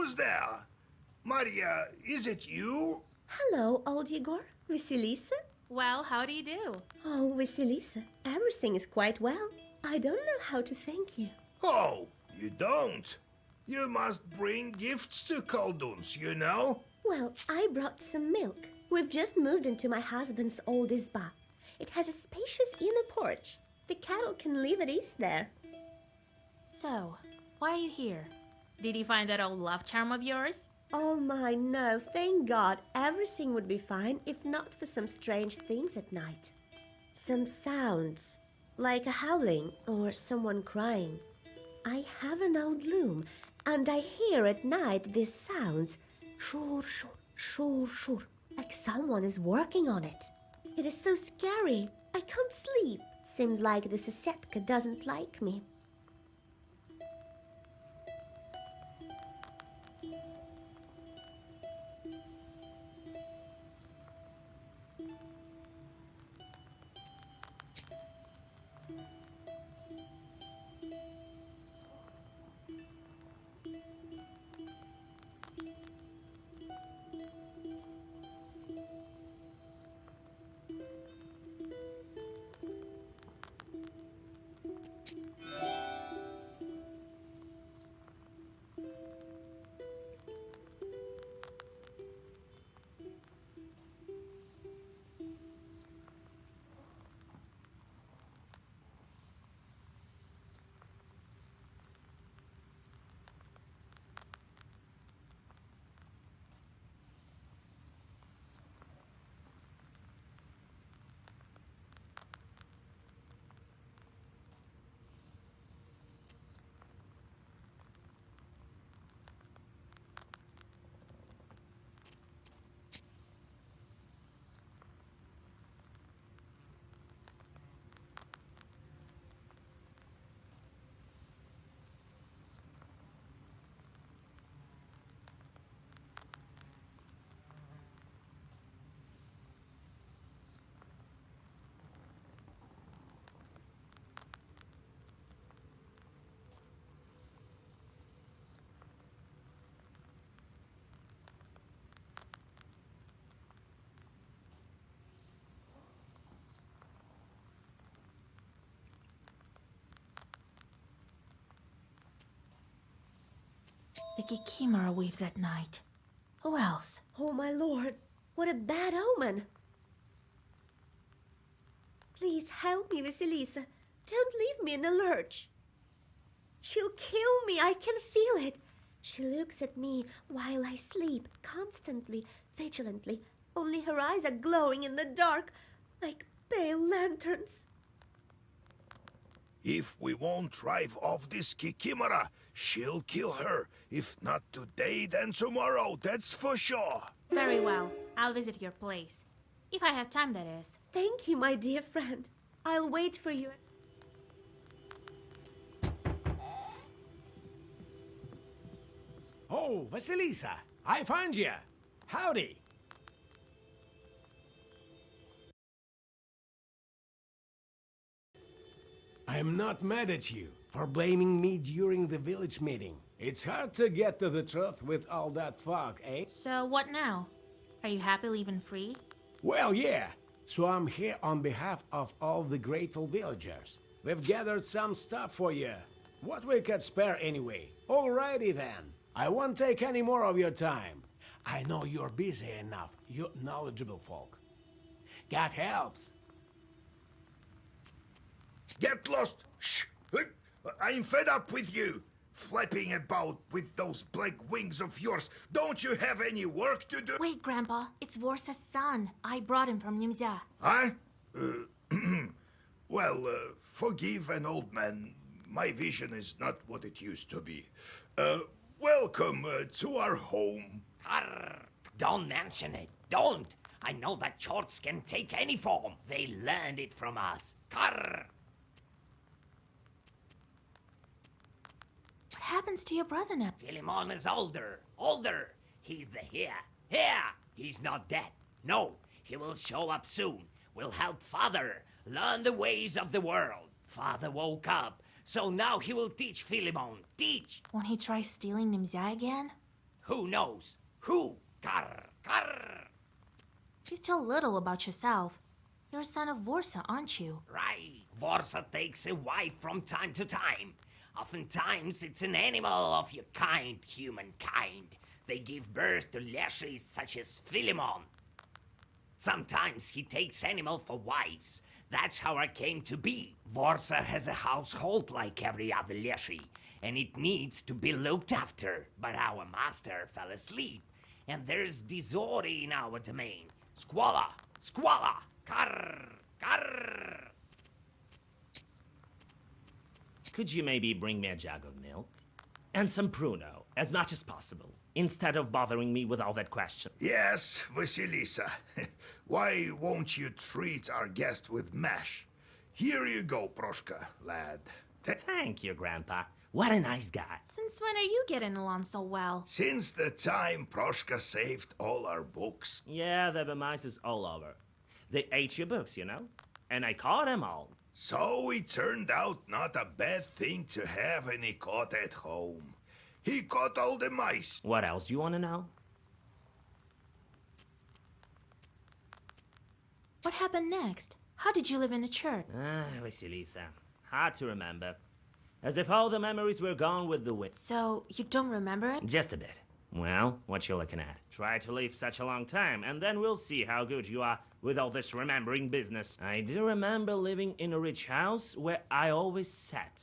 Who's there? Maria, is it you? Hello, old Yegor. Vasilisa? Well, how do you do? Oh, Vasilisa, everything is quite well. I don't know how to thank you. Oh, you don't? You must bring gifts to Kolduns, you know? Well, I brought some milk. We've just moved into my husband's old izba. It has a spacious inner porch. The cattle can live at ease there. So, why are you here? Did you find that old love charm of yours? Oh my, no, thank God. Everything would be fine if not for some strange things at night. Some sounds, like a howling or someone crying. I have an old loom, and I hear at night these sounds. Shur, shur, shur, shur, like someone is working on it. It is so scary. I can't sleep. Seems like the Sisetka doesn't like me. The Kikimora weaves at night. Who else? Oh my lord, what a bad omen. Please help me, Vasilisa. Don't leave me in a lurch. She'll kill me, I can feel it. She looks at me while I sleep, constantly, vigilantly. Only her eyes are glowing in the dark, like pale lanterns. If we won't drive off this Kikimora, she'll kill her. If not today, then tomorrow, that's for sure. Very well. I'll visit your place. If I have time, that is. Thank you, my dear friend. I'll wait for you. Oh, Vasilisa, I found you. Howdy. I'm not mad at you for blaming me during the village meeting. It's hard to get to the truth with all that fog, eh? So, what now? Are you happy leaving free? Well, yeah. So I'm here on behalf of all the grateful villagers. We've gathered some stuff for you. What we could spare anyway. Alrighty then. I won't take any more of your time. I know you're busy enough, you knowledgeable folk. God helps. Get lost! Shh! I'm fed up with you! Flapping about with those black wings of yours. Don't you have any work to do? Wait, Grandpa. It's Vorsa's son. I brought him from Nimzia. Huh? Well, forgive an old man. My vision is not what it used to be. Welcome to our home. Arr, don't mention it. Don't. I know that shorts can take any form. They learned it from us. Arr. What happens to your brother now? Philemon is older. Older. He's the here. Here. He's not dead. No. He will show up soon. Will help Father learn the ways of the world. Father woke up. So now he will teach Philemon. Teach. Won't he try stealing Nimzia again? Who knows? Who? Karr, karr. You tell little about yourself. You're a son of Vorsa, aren't you? Right. Vorsa takes a wife from time to time. Oftentimes, it's an animal of your kind, humankind. They give birth to leshies such as Philemon. Sometimes he takes animal for wives. That's how I came to be. Vorsa has a household like every other leshie, and it needs to be looked after. But our master fell asleep, and there's disorder in our domain. Squalla! Squalla! Karr! Karr! Could you maybe bring me a jug of milk? And some pruno, as much as possible, instead of bothering me with all that question. Yes, Vasilisa. Why won't you treat our guest with mash? Here you go, Proshka, lad. Thank you, Grandpa. What a nice guy. Since when are you getting along so well? Since the time Proshka saved all our books. Yeah, there were mice all over. They ate your books, you know? And I caught them all. So it turned out not a bad thing to have any caught at home. He caught all the mice. What else do you want to know? What happened next? How did you live in a church? Vasilisa. Hard to remember. As if all the memories were gone with the wind. So, you don't remember it? Just a bit. Well, what you looking at? Try to live such a long time, and then we'll see how good you are with all this remembering business. I do remember living in a rich house where I always sat.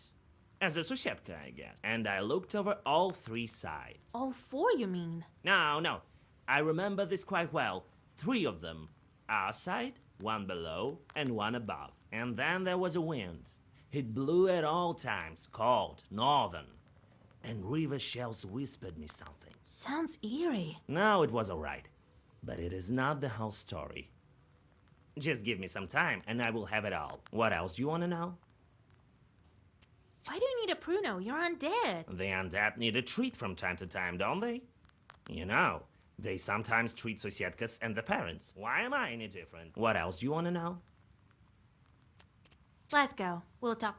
As a susietka, I guess. And I looked over all three sides. All four, you mean? No. I remember this quite well. 3 of them. Our side, 1 below, and 1 above. And then there was a wind. It blew at all times, cold, northern. And river shells whispered me something. Sounds eerie. No, it was all right. But it is not the whole story. Just give me some time, and I will have it all. What else do you want to know? Why do you need a pruno? You're undead. The undead need a treat from time to time, don't they? You know, they sometimes treat Sosietkas and the parents. Why am I any different? What else do you want to know? Let's go. We'll talk.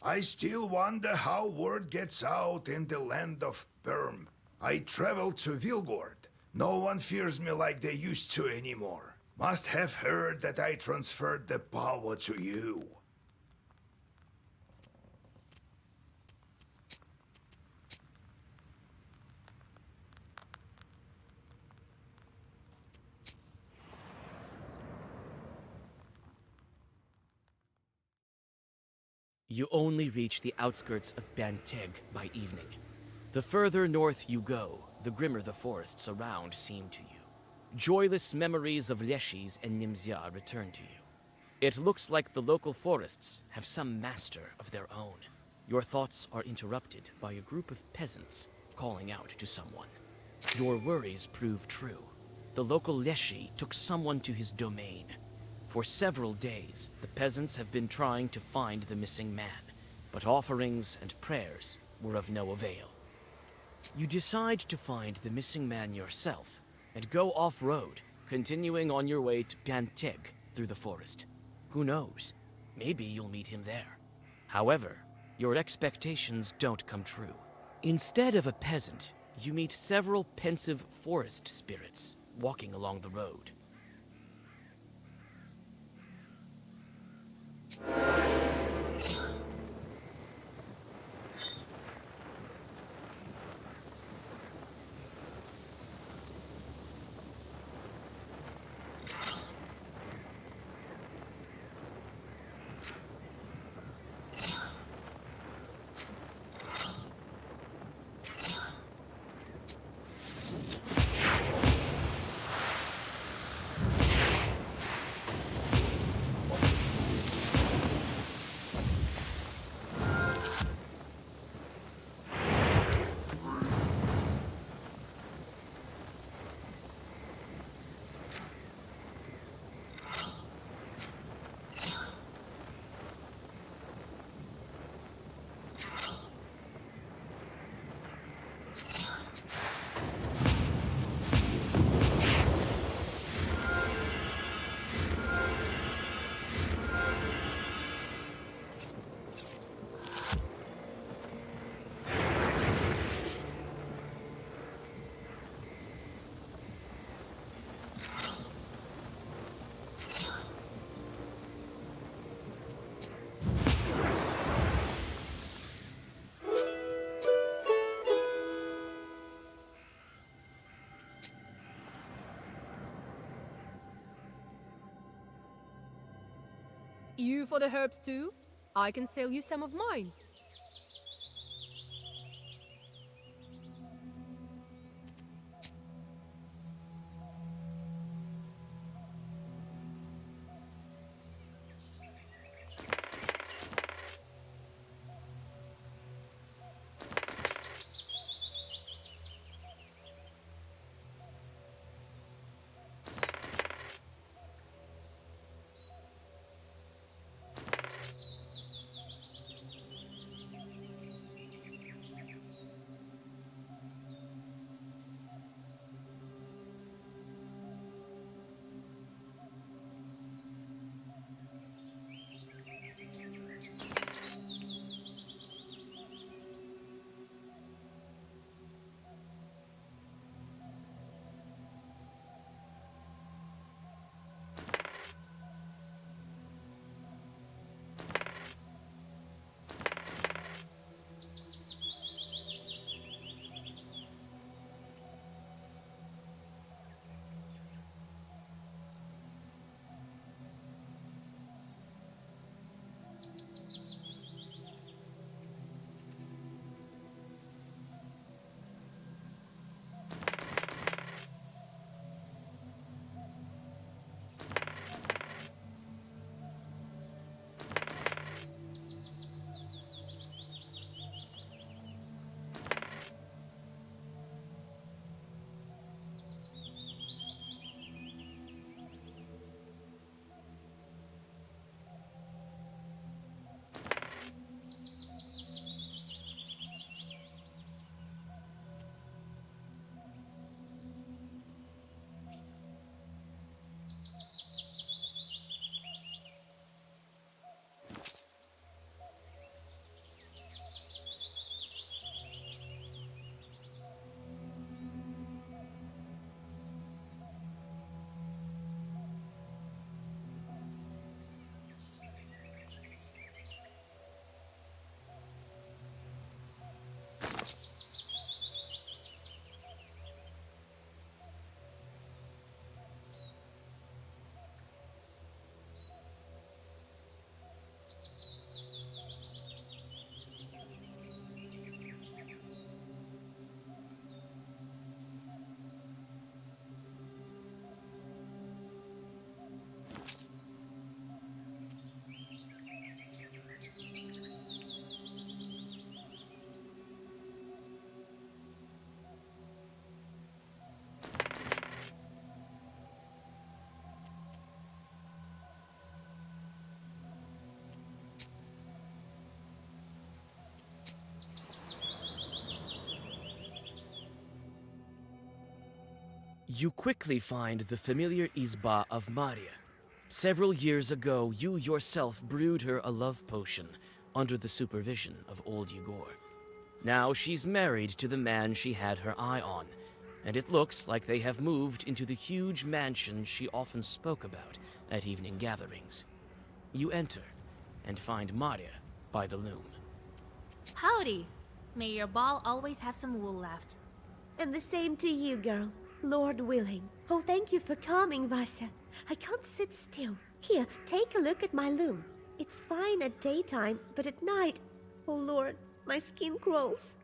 I still wonder how word gets out in the land of Perm. I traveled to Vilgord. No one fears me like they used to anymore. Must have heard that I transferred the power to you. You only reach the outskirts of Banteg by evening. The further north you go, the grimmer the forests around seem to you. Joyless memories of Leshies and Nimzia return to you. It looks like the local forests have some master of their own. Your thoughts are interrupted by a group of peasants calling out to someone. Your worries prove true. The local Leshi took someone to his domain. For several days, the peasants have been trying to find the missing man, but offerings and prayers were of no avail. You decide to find the missing man yourself and go off-road, continuing on your way to Banteg through the forest. Who knows? Maybe you'll meet him there. However, your expectations don't come true. Instead of a peasant, you meet several pensive forest spirits walking along the road. You for the herbs too? I can sell you some of mine. You quickly find the familiar Izba of Maria. Several years ago, you yourself brewed her a love potion under the supervision of old Yegor. Now she's married to the man she had her eye on, and it looks like they have moved into the huge mansion she often spoke about at evening gatherings. You enter and find Maria by the loom. Howdy. May your ball always have some wool left. And the same to you, girl. Lord willing. Oh, thank you for coming, Vasya. I can't sit still. Here, take a look at my loom. It's fine at daytime, but at night, oh Lord, my skin crawls.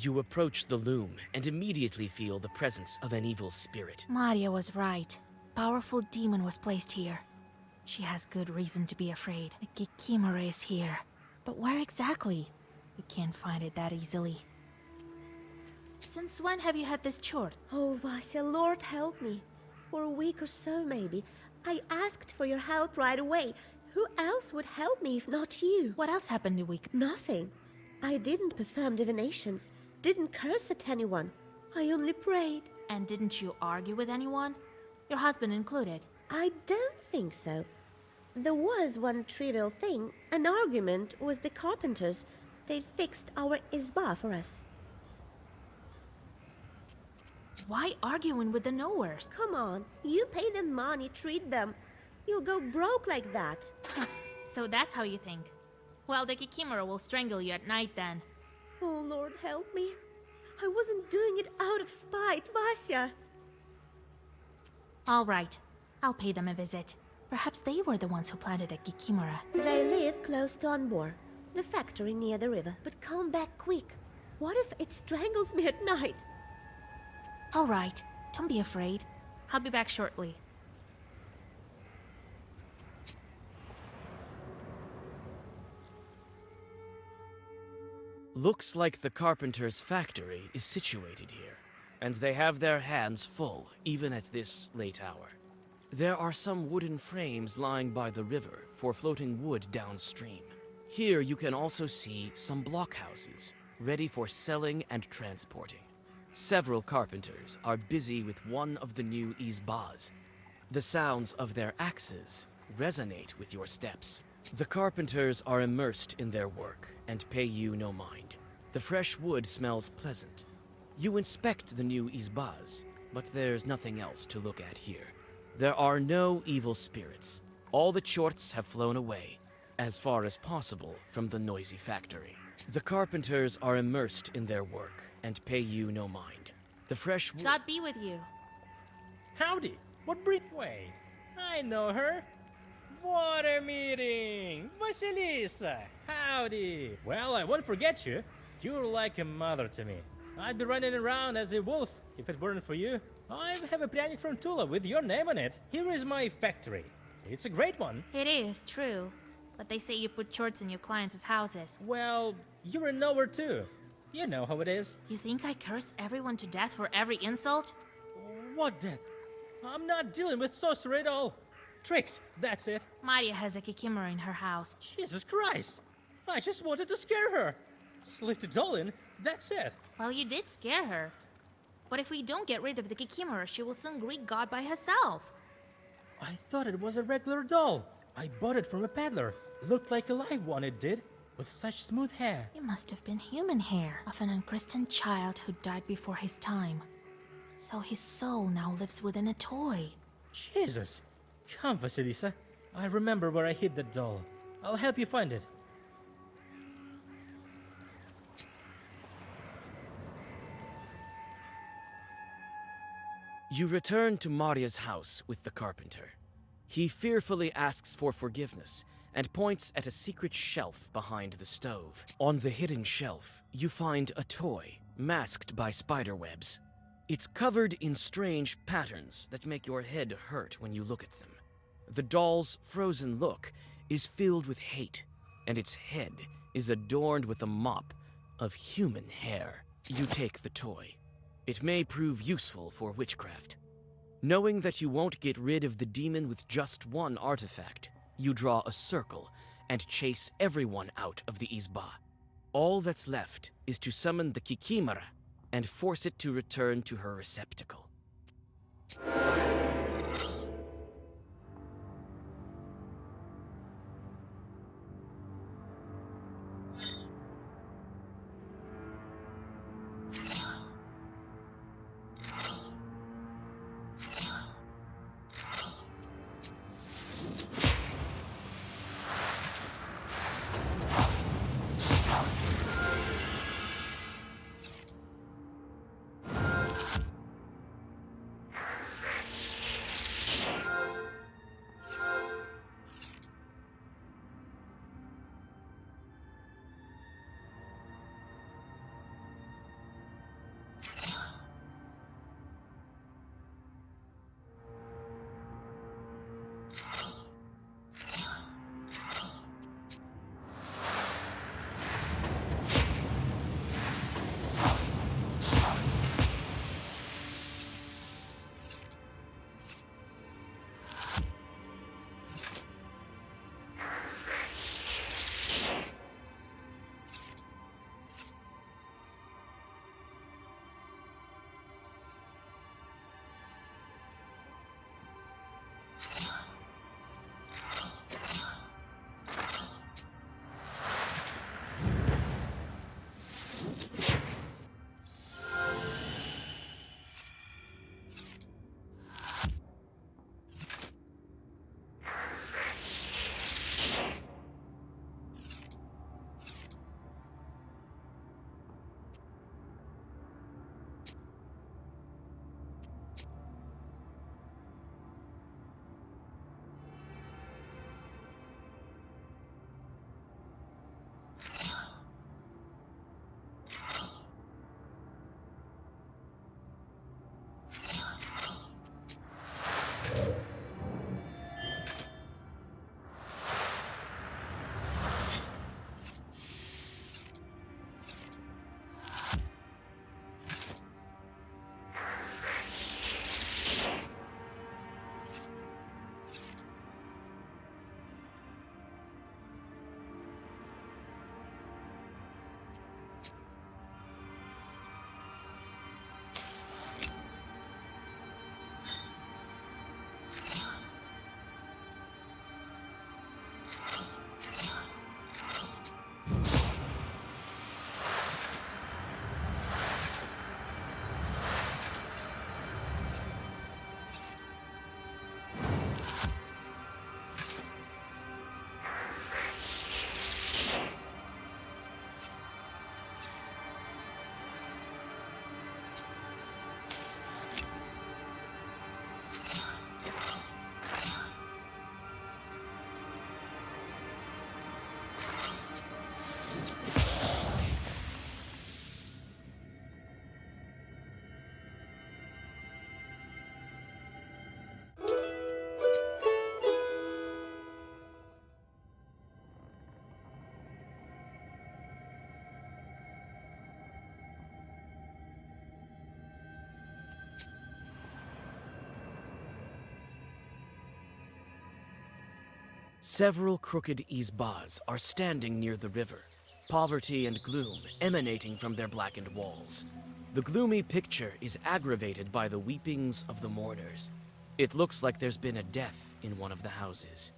You approach the loom and immediately feel the presence of an evil spirit. Maria was right. Powerful demon was placed here. She has good reason to be afraid. The Kikimora is here. But where exactly? We can't find it that easily. Since when have you had this chore? Oh, Vasya, Lord help me. For a week or so, maybe. I asked for your help right away. Who else would help me if not you? What else happened the week? Nothing. I didn't perform divinations, didn't curse at anyone. I only prayed. And didn't you argue with anyone? Your husband included. I don't think so. There was one trivial thing. An argument with the carpenters. They fixed our Izba for us. Why arguing with the knowers? Come on, you pay them money, treat them. You'll go broke like that. So that's how you think. Well, the Kikimora will strangle you at night then. Oh, Lord, help me. I wasn't doing it out of spite, Vasya. All right, I'll pay them a visit. Perhaps they were the ones who planted a Kikimora. They live close to Anbor, the factory near the river. But come back quick. What if it strangles me at night? All right, don't be afraid. I'll be back shortly. Looks like the carpenter's factory is situated here, and they have their hands full, even at this late hour. There are some wooden frames lying by the river for floating wood downstream. Here you can also see some blockhouses, ready for selling and transporting. Several carpenters are busy with one of the new Izbas. The sounds of their axes resonate with your steps. The carpenters are immersed in their work and pay you no mind. The fresh wood smells pleasant. You inspect the new Izbas, but there's nothing else to look at here. There are no evil spirits. All the chorts have flown away, as far as possible from the noisy factory. The carpenters are immersed in their work and pay you no mind. The fresh wood... God be with you. Howdy! What Britway? I know her. Water meeting! Vasilisa! Howdy! Well, I won't forget you. You're like a mother to me. I'd be running around as a wolf if it weren't for you. I have a pryanik from Tula with your name on it. Here is my factory. It's a great one. It is true, but they say you put chorts in your clients' houses. Well, you're a knower too. You know how it is. You think I curse everyone to death for every insult? What death? I'm not dealing with sorcery at all. Tricks, that's it. Maria has a Kikimora in her house. Jesus Christ! I just wanted to scare her. Slipped a doll in, that's it. Well, you did scare her. But if we don't get rid of the Kikimora, she will soon greet God by herself. I thought it was a regular doll. I bought it from a peddler. Looked like a live one, it did, with such smooth hair. It must have been human hair of an unchristened child who died before his time. So his soul now lives within a toy. Jesus! Come, Vasilisa. I remember where I hid that doll. I'll help you find it. You return to Maria's house with the carpenter. He fearfully asks for forgiveness and points at a secret shelf behind the stove. On the hidden shelf, you find a toy masked by spider webs. It's covered in strange patterns that make your head hurt when you look at them. The doll's frozen look is filled with hate, and its head is adorned with a mop of human hair. You take the toy. It may prove useful for witchcraft. Knowing that you won't get rid of the demon with just one artifact, you draw a circle and chase everyone out of the Izba. All that's left is to summon the Kikimara and force it to return to her receptacle. Several crooked Izbas are standing near the river, poverty and gloom emanating from their blackened walls. The gloomy picture is aggravated by the weepings of the mourners. It looks like there's been a death in one of the houses.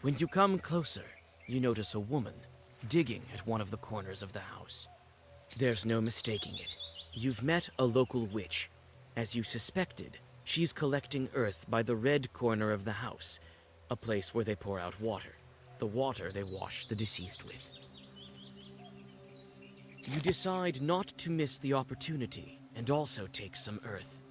When you come closer, you notice a woman digging at one of the corners of the house. There's no mistaking it. You've met a local witch. As you suspected, she's collecting earth by the red corner of the house, a place where they pour out water, the water they wash the deceased with. You decide not to miss the opportunity and also take some earth.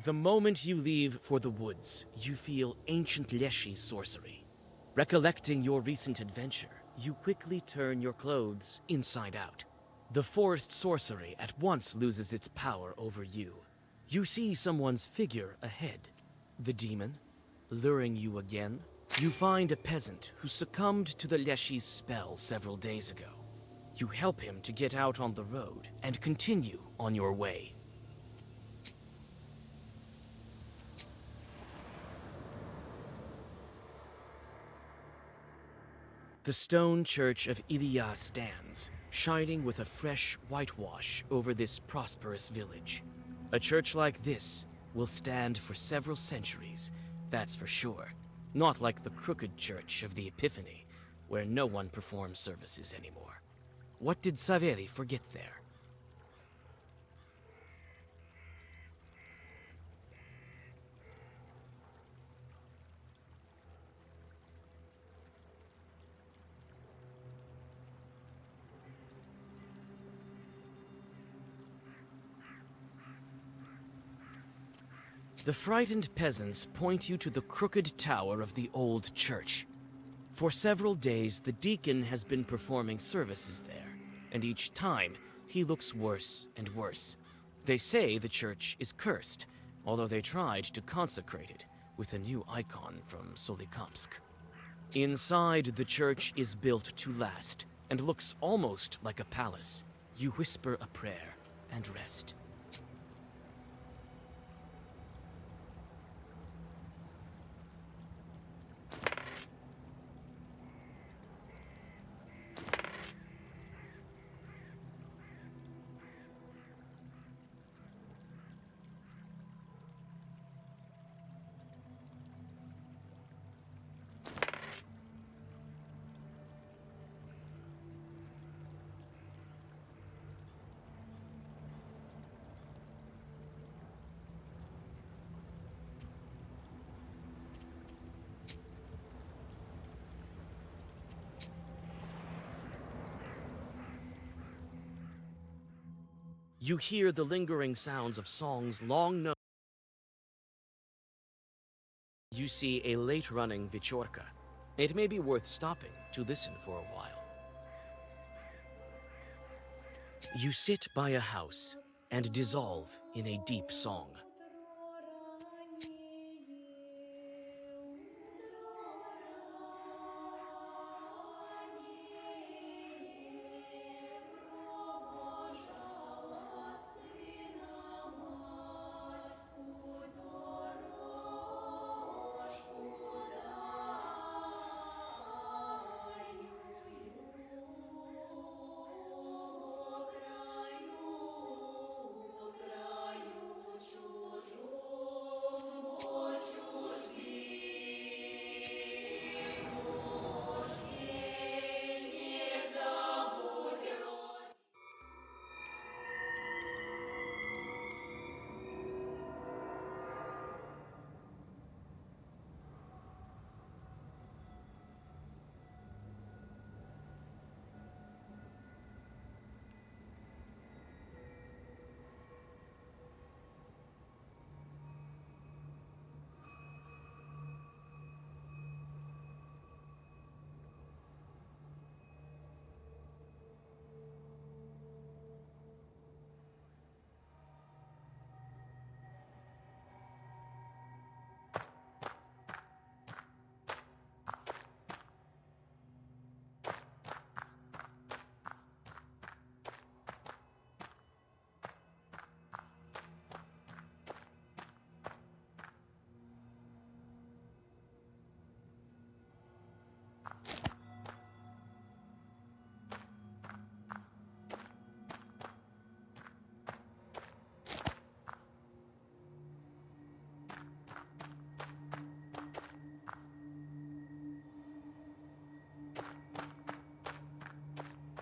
The moment you leave for the woods, you feel ancient Leshy sorcery. Recollecting your recent adventure, you quickly turn your clothes inside out. The forest sorcery at once loses its power over you. You see someone's figure ahead. The demon, luring you again. You find a peasant who succumbed to the Leshy's spell several days ago. You help him to get out on the road and continue on your way. The stone church of Ilias stands, shining with a fresh whitewash over this prosperous village. A church like this will stand for several centuries, that's for sure. Not like the crooked church of the Epiphany, where no one performs services anymore. What did Saveri forget there? The frightened peasants point you to the crooked tower of the old church. For several days, the deacon has been performing services there, and each time, he looks worse and worse. They say the church is cursed, although they tried to consecrate it with a new icon from Solikamsk. Inside, the church is built to last, and looks almost like a palace. You whisper a prayer and rest. You hear the lingering sounds of songs long known. You see a late-running Vichorka. It may be worth stopping to listen for a while. You sit by a house and dissolve in a deep song.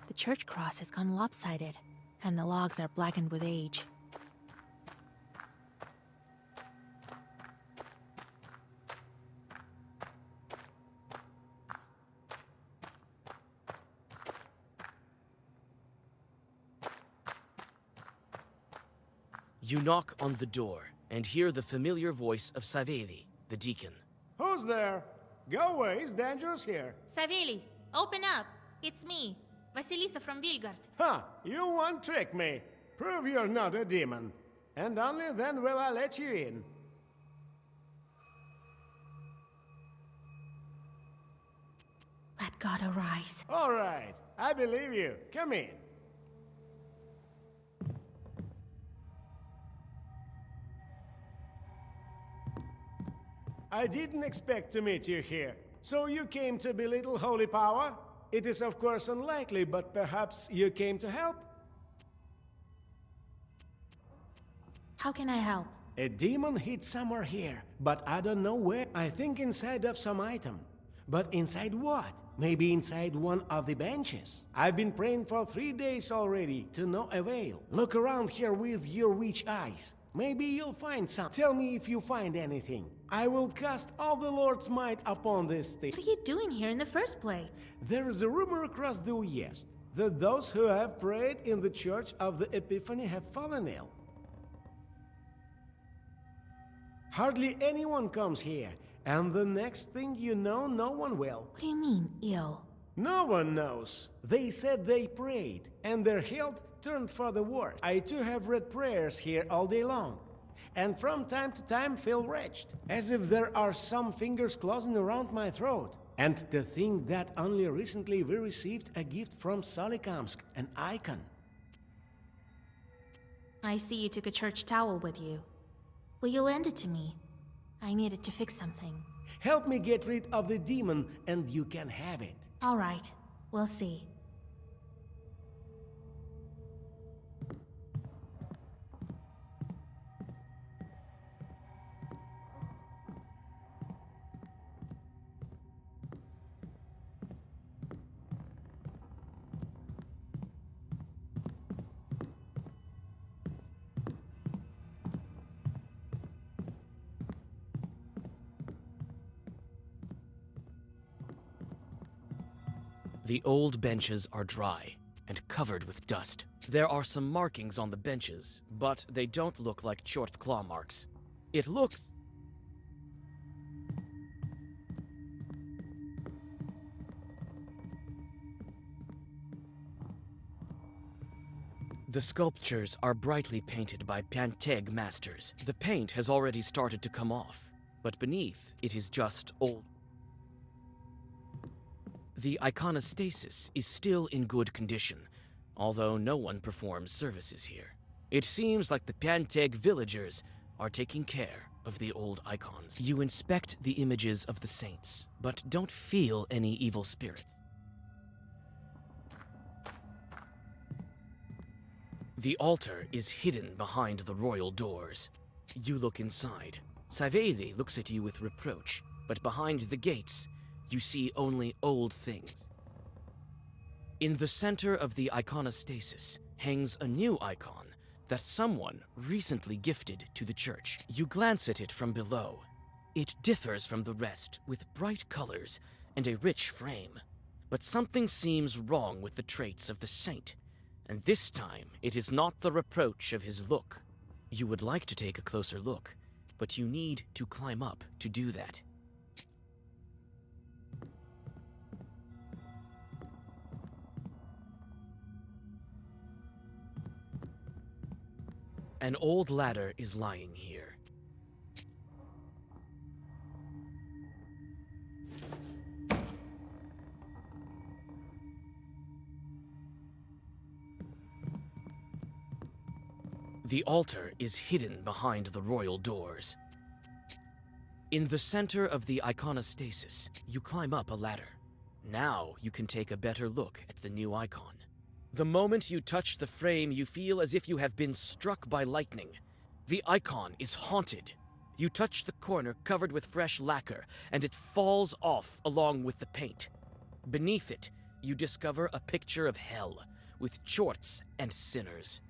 The church cross has gone lopsided, and the logs are blackened with age. You knock on the door, and hear the familiar voice of Saveli, the deacon. Who's there? Go away, it's dangerous here. Saveli, open up. It's me, Vasilisa from Vilgard. Ha! You won't trick me. Prove you're not a demon. And only then will I let you in. Let God arise. All right, I believe you. Come in. I didn't expect to meet you here. So you came to belittle holy power? It is of course unlikely, but perhaps you came to help? How can I help? A demon hid somewhere here, but I don't know where. I think inside of some item. But inside what? Maybe inside one of the benches. I've been praying for 3 days already, to no avail. Look around here with your witch eyes. Maybe you'll find some. Tell me if you find anything. I will cast all the Lord's might upon this thing. What are you doing here in the first place? There is a rumor across the West that those who have prayed in the Church of the Epiphany have fallen ill. Hardly anyone comes here, and the next thing you know, no one will. What do you mean, ill? No one knows. They said they prayed, and their health turned for the worse. I too have read prayers here all day long, and from time to time feel wretched, as if there are some fingers closing around my throat. And to think that only recently we received a gift from Solikamsk, an icon. I see you took a church towel with you. Will you lend it to me? I need it to fix something. Help me get rid of the demon, and you can have it. All right, we'll see. The old benches are dry and covered with dust. There are some markings on the benches, but they don't look like short claw marks. It looks... The sculptures are brightly painted by Panteg masters. The paint has already started to come off, but beneath it is just old. The iconostasis is still in good condition, although no one performs services here. It seems like the Panteg villagers are taking care of the old icons. You inspect the images of the saints, but don't feel any evil spirits. The altar is hidden behind the royal doors. You look inside. Saveli looks at you with reproach, but behind the gates, you see only old things. In the center of the iconostasis hangs a new icon that someone recently gifted to the church. You glance at it from below. It differs from the rest with bright colors and a rich frame. But something seems wrong with the traits of the saint, and this time it is not the reproach of his look. You would like to take a closer look, but you need to climb up to do that. An old ladder is lying here. The altar is hidden behind the royal doors. In the center of the iconostasis, you climb up a ladder. Now you can take a better look at the new icon. The moment you touch the frame, you feel as if you have been struck by lightning. The icon is haunted. You touch the corner covered with fresh lacquer, and it falls off along with the paint. Beneath it, you discover a picture of hell, with chorts and sinners.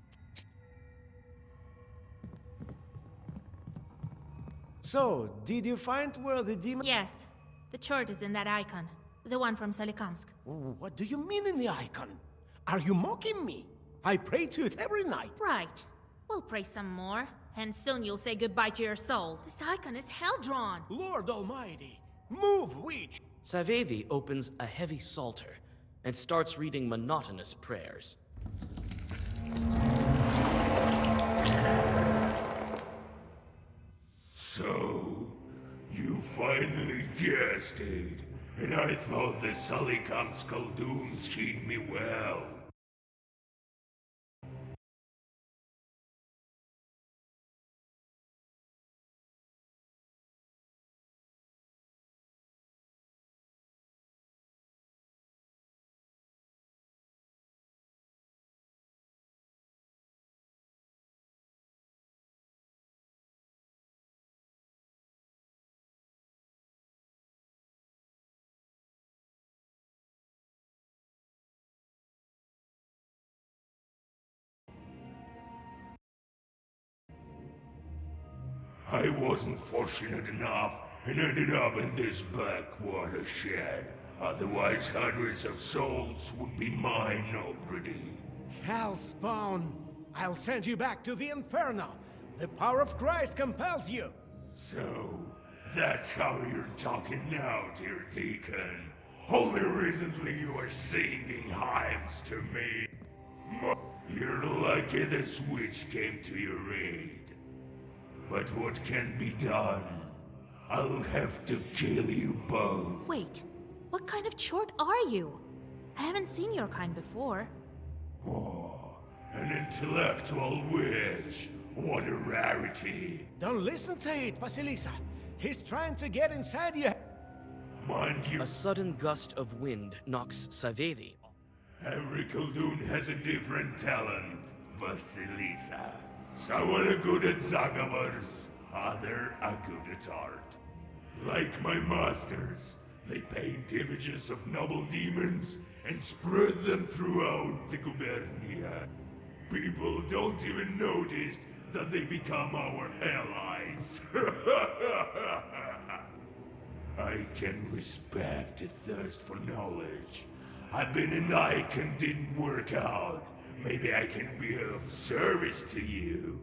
So, did you find where the demon... Yes, the chart is in that icon. The one from Solikamsk. What do you mean in the icon? Are you mocking me? I pray to it every night. Right. We'll pray some more, and soon you'll say goodbye to your soul. This icon is hell-drawn. Lord Almighty, move, witch! Savethi opens a heavy psalter and starts reading monotonous prayers. So, you finally guessed it, and I thought the Salikam Skaldoons treat me well. I wasn't fortunate enough and ended up in this backwater shed. Otherwise, hundreds of souls would be mine already. Hellspawn! I'll send you back to the Inferno! The power of Christ compels you! So, that's how you're talking now, dear Deacon. Only recently you were singing hymns to me. You're lucky this witch came to your aid. But what can be done? I'll have to kill you both. Wait, what kind of chort are you? I haven't seen your kind before. Oh, an intellectual witch. What a rarity. Don't listen to it, Vasilisa. He's trying to get inside you. Mind you, A sudden gust of wind knocks Savethi. every Khaldun has a different talent, Vasilisa. Some are good at Zagavars, others are good at art. Like my masters, they paint images of noble demons and spread them throughout the Gubernia. People don't even notice that they become our allies. I can respect a thirst for knowledge. I've been an icon, didn't work out. Maybe I can be of service to you.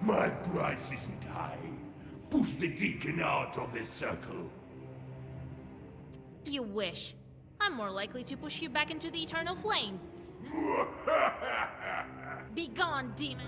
My price isn't high. Push the deacon out of this circle. You wish. I'm more likely to push you back into the eternal flames. Be gone, demon!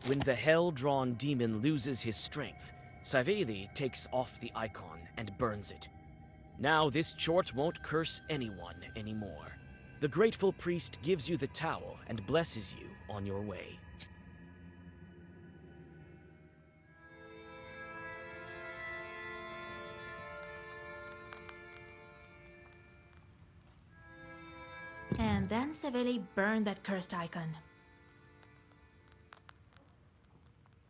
When the hell-drawn demon loses his strength, Saveli takes off the icon and burns it. Now this Chort won't curse anyone anymore. The grateful priest gives you the towel and blesses you on your way. And then Saveli burned that cursed icon.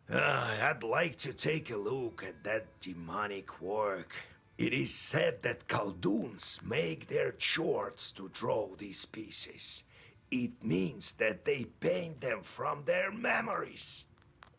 I'd like to take a look at that demonic work. It is said that Khaldoons make their Chorts to draw these pieces. It means that they paint them from their memories.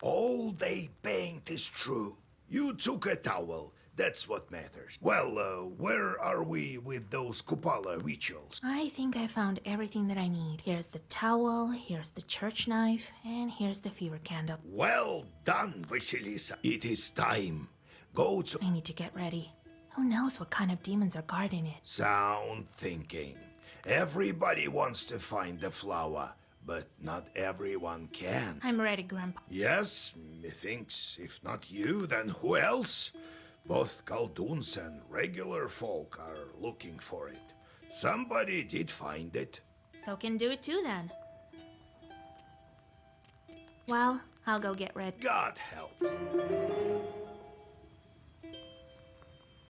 All they paint is true. You took a towel. That's what matters. Well, where are we with those Kupala rituals? I think I found everything that I need. Here's the towel, here's the church knife, and here's the fever candle. Well done, Vasilisa. It is time. Go to... I need to get ready. Who knows what kind of demons are guarding it? Sound thinking. Everybody wants to find the flower, but not everyone can. I'm ready, Grandpa. Yes, methinks if not you, then who else? Both Khaldoons and regular folk are looking for it. Somebody did find it. So can do it too, then. Well, I'll go get ready. God help.